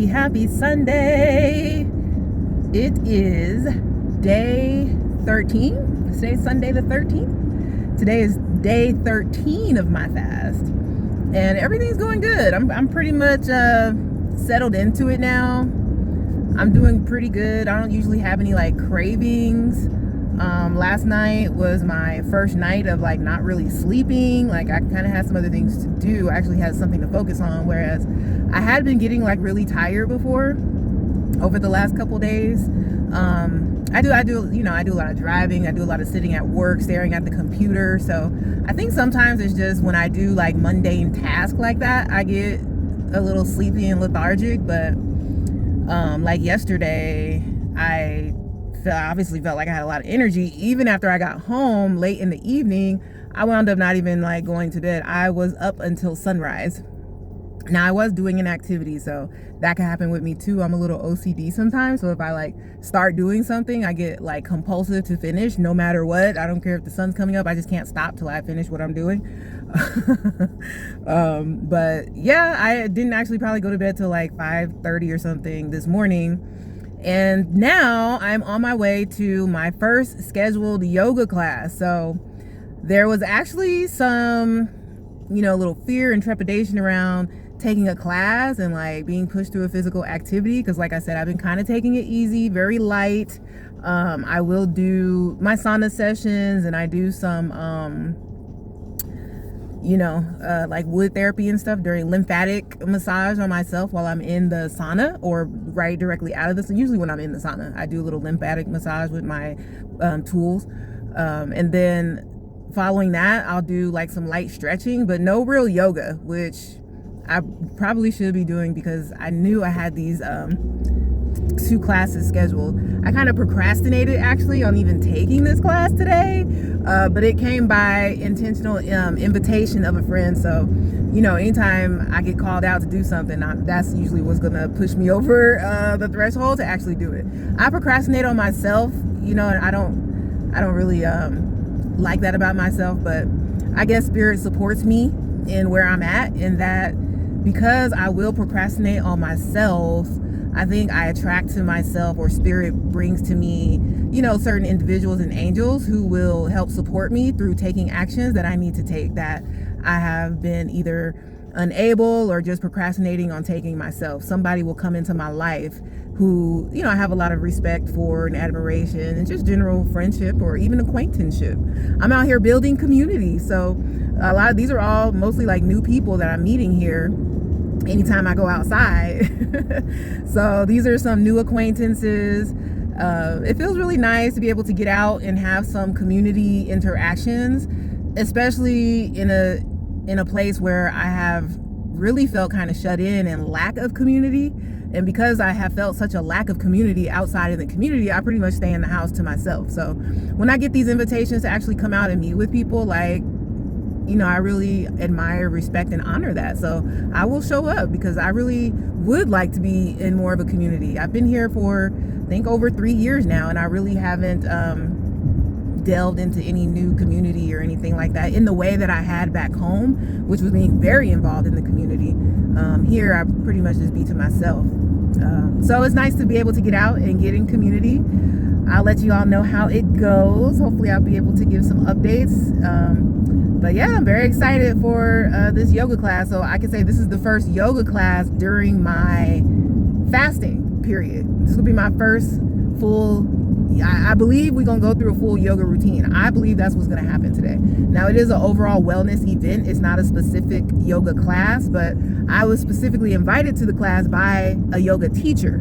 happy Sunday. It is day 13. Today's Sunday the 13th. Today is day 13 of my fast. And everything's going good. I'm pretty much settled into it now. I'm doing pretty good. I don't usually have any cravings. Last night was my first night of not really sleeping. I kind of had some other things to do. I actually had something to focus on, whereas I had been getting really tired before over the last couple days. I do a lot of driving. I do a lot of sitting at work, staring at the computer. So I think sometimes it's just when I do mundane tasks like that, I get a little sleepy and lethargic. But yesterday, I obviously felt like I had a lot of energy. Even after I got home late in the evening, I wound up not even going to bed. I was up until sunrise. Now, I was doing an activity, so that can happen with me too. I'm a little OCD sometimes, so if I start doing something, I get compulsive to finish no matter what. I don't care if the sun's coming up, I just can't stop till I finish what I'm doing. But yeah, I didn't actually probably go to bed till 5:30 or something this morning. And now I'm on my way to my first scheduled yoga class. So there was actually some, little fear and trepidation around taking a class and being pushed through a physical activity. Because like I said, I've been kind of taking it easy, very light. I will do my sauna sessions, and I do some, wood therapy and stuff during lymphatic massage on myself while I'm in the sauna, or right directly out of this. Usually when I'm in the sauna, I do a little lymphatic massage with my tools. And then following that, I'll do some light stretching, but no real yoga, which I probably should be doing because I knew I had these 2 classes scheduled. I kind of procrastinated actually on even taking this class today, but it came by intentional invitation of a friend. So, anytime I get called out to do something, that's usually what's gonna push me over the threshold to actually do it. I procrastinate on myself, and I don't really like that about myself, but I guess spirit supports me in where I'm at, in that because I will procrastinate on myself, I think I attract to myself, or spirit brings to me, certain individuals and angels who will help support me through taking actions that I need to take, that I have been either unable or just procrastinating on taking myself. Somebody will come into my life who, I have a lot of respect for and admiration and just general friendship or even acquaintanceship. I'm out here building community. So a lot of these are all mostly new people that I'm meeting here anytime I go outside. So these are some new acquaintances. It feels really nice to be able to get out and have some community interactions, especially in a place where I have really felt kind of shut in and lack of community. And because I have felt such a lack of community outside of the community, I pretty much stay in the house to myself. So when I get these invitations to actually come out and meet with people, I really admire, respect, and honor that. So I will show up because I really would like to be in more of a community. I've been here for, I think, over 3 years now, and I really haven't delved into any new community or anything like that in the way that I had back home, which was being very involved in the community. Here, I pretty much just be to myself. So it's nice to be able to get out and get in community. I'll let you all know how it goes. Hopefully I'll be able to give some updates. But yeah, I'm very excited for this yoga class. So I can say this is the first yoga class during my fasting period. This will be my first full, I believe we're going to go through a full yoga routine. I believe that's what's going to happen today. Now, it is an overall wellness event. It's not a specific yoga class, but I was specifically invited to the class by a yoga teacher.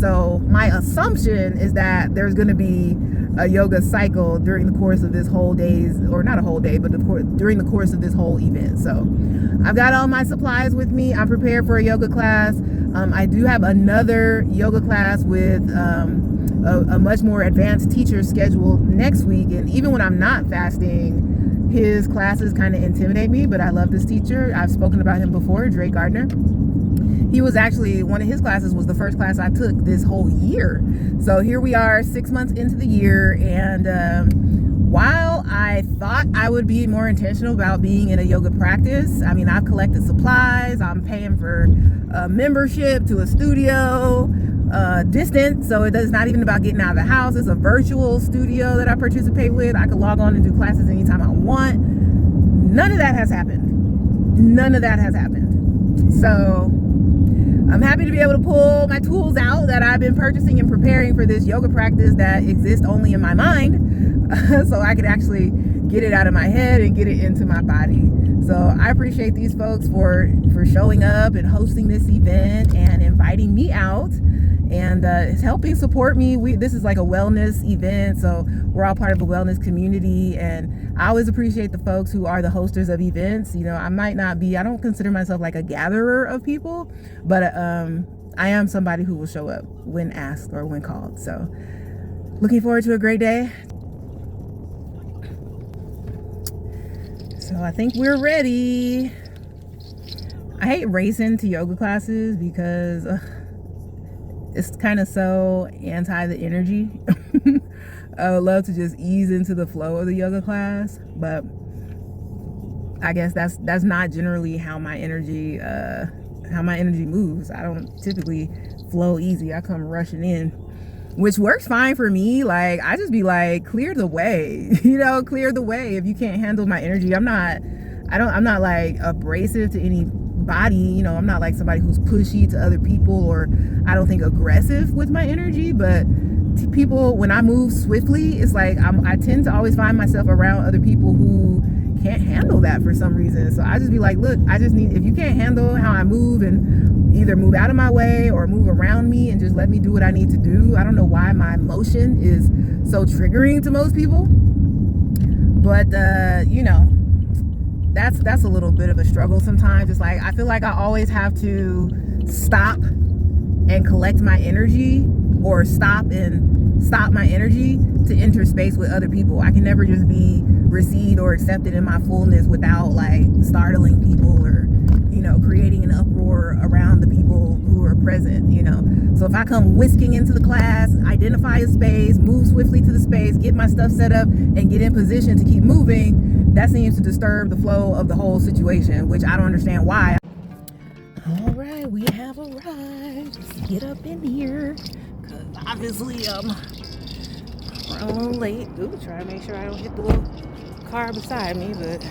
So my assumption is that there's going to be a yoga cycle during the course of this whole day's, or not a whole day, but during the course of this whole event. So I've got all my supplies with me. I'm prepared for a yoga class. I do have another yoga class with a much more advanced teacher scheduled next week. And even when I'm not fasting, his classes kind of intimidate me, but I love this teacher. I've spoken about him before, Drake Gardner. He was actually, one of his classes was the first class I took this whole year. So here we are 6 months into the year, and while I thought I would be more intentional about being in a yoga practice, I mean, I've collected supplies, I'm paying for a membership to a studio, distant, so it's not even about getting out of the house. It's a virtual studio that I participate with. I can log on and do classes anytime I want. None of that has happened. None of that has happened. So I'm happy to be able to pull my tools out that I've been purchasing and preparing for this yoga practice that exists only in my mind, so I could actually get it out of my head and get it into my body. So I appreciate these folks for showing up and hosting this event and inviting me out, and it's helping support me. This is like a wellness event, so we're all part of a wellness community, and I always appreciate the folks who are the hosters of events. You know, I don't consider myself like a gatherer of people, but I am somebody who will show up when asked or when called. So looking forward to a great day. So I think we're ready. I hate racing to yoga classes because it's kind of so anti the energy. I would love to just ease into the flow of the yoga class, but I guess that's not generally how my energy moves. I don't typically flow easy. I come rushing in, which works fine for me. Like, I just be like, clear the way, clear the way. If you can't handle my energy, I'm not like abrasive to anybody. I'm not like somebody who's pushy to other people, or I don't think aggressive with my energy. But to people, when I move swiftly, it's like I tend to always find myself around other people who can't handle that for some reason. So I just be like, look, if you can't handle how I move, and either move out of my way or move around me and just let me do what I need to do. I don't know why my motion is so triggering to most people, but that's a little bit of a struggle sometimes. It's like I feel like I always have to stop and collect my energy, or stop my energy to enter space with other people. I can never just be received or accepted in my fullness without like startling people, or creating an uproar around the people who are present. So if I come whisking into the class, identify a space, move swiftly to the space, get my stuff set up, and get in position to keep moving, that seems to disturb the flow of the whole situation, which I don't understand why. All right, we have arrived. Let's get up in here, because obviously I'm a little late. Ooh, try to make sure I don't hit the little car beside me, but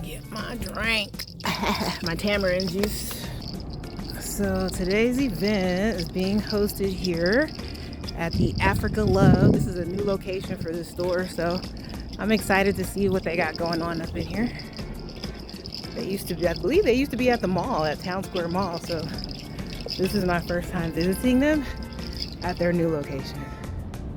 get my drink, my tamarind juice. So today's event is being hosted here at the Africa Love. This is a new location for the store, so I'm excited to see what they got going on up in here. I believe they used to be at the mall, at Town Square Mall, so this is my first time visiting them at their new location.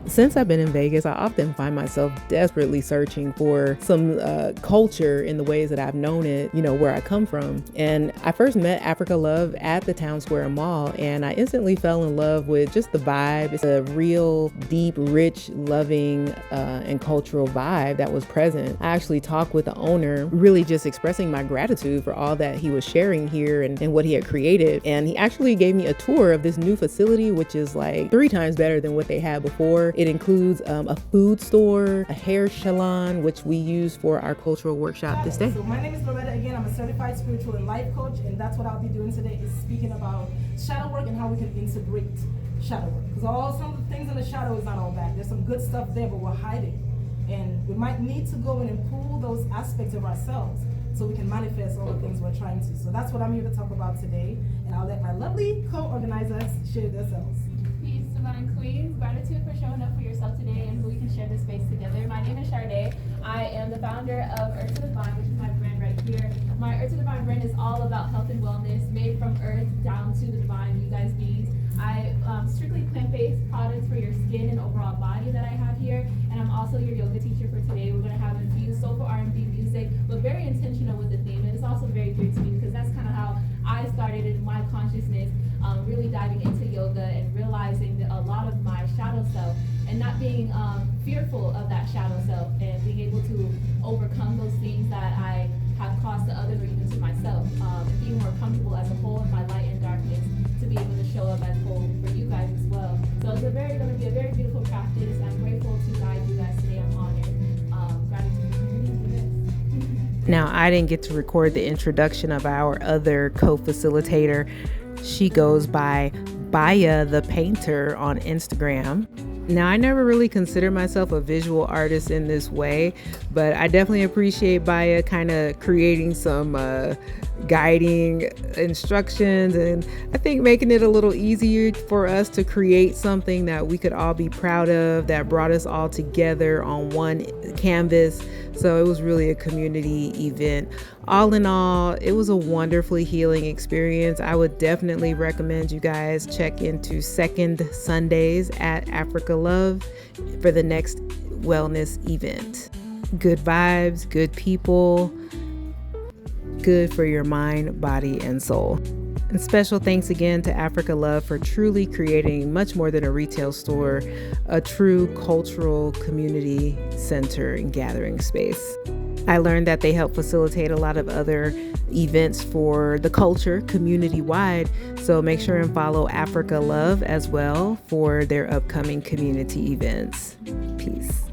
Since I've been in Vegas, I often find myself desperately searching for some culture in the ways that I've known it, where I come from. And I first met Africa Love at the Town Square Mall, and I instantly fell in love with just the vibe. It's a real deep, rich, loving, and cultural vibe that was present. I actually talked with the owner, really just expressing my gratitude for all that he was sharing here and what he had created. And he actually gave me a tour of this new facility, which is like 3 times better than what they had before. It includes a food store, a hair salon, which we use for our cultural workshop this day. So my name is Loretta. Again, I'm a certified spiritual and life coach, and that's what I'll be doing today, is speaking about shadow work and how we can integrate shadow work. Because some of the things in the shadow is not all bad. There's some good stuff there, but we're hiding. And we might need to go in and pull those aspects of ourselves so we can manifest all the things we're trying to. So that's what I'm here to talk about today. And I'll let my lovely co-organizers share themselves. Peace, Divine Queens. Gratitude for showing up for yourself today and who we can share this space together. My name is Sade. I am the founder of Earth to Divine, which is my brand right here. My Earth to Divine brand is all about health and wellness, made from earth down to the divine, you guys beings. I strictly plant-based products for your skin and overall body that I have here. And I'm also your yoga teacher for today. We're going to have infused soulful R&B music, but very intentional with the theme. And it's also very dear to me because that's kind of how I started in my consciousness, really diving into yoga and realizing that a lot of my shadow self, and not being fearful of that shadow self, and being able to overcome those things that I have caused to others or even to myself, being more comfortable as a whole in my light and darkness, to be able to show up as whole for you guys as well. So it's going to be a very beautiful practice. I'm grateful to guide you guys today. I'm honored. Gratitude for this. Now, I didn't get to record the introduction of our other co-facilitator. She goes by Baya the Painter on Instagram. Now, I never really considered myself a visual artist in this way, but I definitely appreciate Baya kind of creating some guiding instructions, and I think making it a little easier for us to create something that we could all be proud of, that brought us all together on one canvas. So it was really a community event. All in all, it was a wonderfully healing experience. I would definitely recommend you guys check into Second Sundays at Africa Love for the next wellness event. Good vibes, good people, good for your mind, body, and soul. And special thanks again to Africa Love for truly creating much more than a retail store, a true cultural community center and gathering space. I learned that they help facilitate a lot of other events for the culture community-wide, so make sure and follow Africa Love as well for their upcoming community events. Peace.